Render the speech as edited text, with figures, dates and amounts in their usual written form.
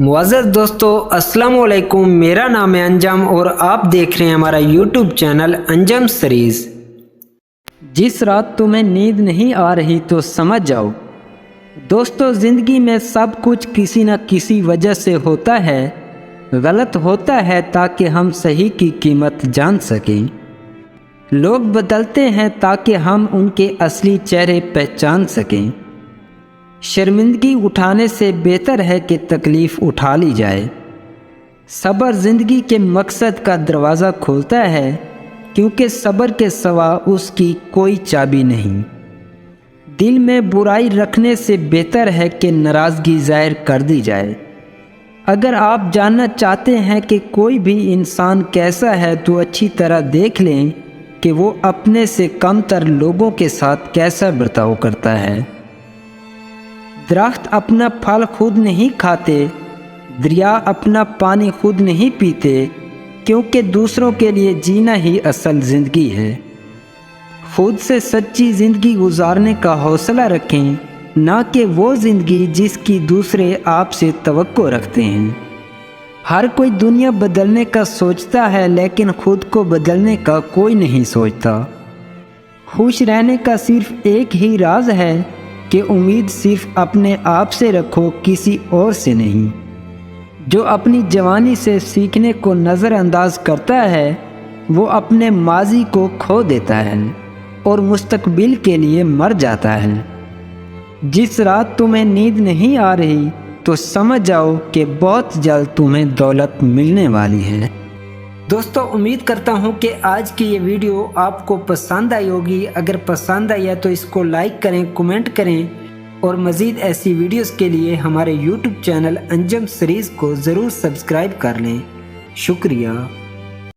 मुअज़्ज़ज़ दोस्तों, अस्सलाम वालेकुम। मेरा नाम है अंजम और आप देख रहे हैं हमारा यूट्यूब चैनल अंजम सीरीज़। जिस रात तुम्हें नींद नहीं आ रही तो समझ जाओ। दोस्तों, ज़िंदगी में सब कुछ किसी न किसी वजह से होता है। गलत होता है ताकि हम सही की कीमत जान सकें। लोग बदलते हैं ताकि हम उनके असली चेहरे पहचान सकें। शर्मिंदगी उठाने से बेहतर है कि तकलीफ़ उठा ली जाए। सब्र ज़िंदगी के मकसद का दरवाज़ा खोलता है, क्योंकि सब्र के सिवा उसकी कोई चाबी नहीं। दिल में बुराई रखने से बेहतर है कि नाराज़गी ज़ाहिर कर दी जाए। अगर आप जानना चाहते हैं कि कोई भी इंसान कैसा है तो अच्छी तरह देख लें कि वो अपने से कमतर लोगों के साथ कैसा बर्ताव करता है। दरख्त अपना फल खुद नहीं खाते, दरिया अपना पानी खुद नहीं पीते, क्योंकि दूसरों के लिए जीना ही असल ज़िंदगी है। खुद से सच्ची ज़िंदगी गुजारने का हौसला रखें, ना कि वो ज़िंदगी जिसकी दूसरे आपसे तवक्को रखते हैं। हर कोई दुनिया बदलने का सोचता है, लेकिन खुद को बदलने का कोई नहीं सोचता। खुश रहने का सिर्फ एक ही राज है कि उम्मीद सिर्फ अपने आप से रखो, किसी और से नहीं। जो अपनी जवानी से सीखने को नज़रअंदाज करता है वो अपने माजी को खो देता है और मुस्तकबिल के लिए मर जाता है। जिस रात तुम्हें नींद नहीं आ रही तो समझ जाओ कि बहुत जल्द तुम्हें दौलत मिलने वाली है। दोस्तों, उम्मीद करता हूं कि आज की ये वीडियो आपको पसंद आई होगी। अगर पसंद आई है तो इसको लाइक करें, कमेंट करें और मज़ीद ऐसी वीडियोस के लिए हमारे यूट्यूब चैनल अंजम सीरीज़ को ज़रूर सब्सक्राइब कर लें। शुक्रिया।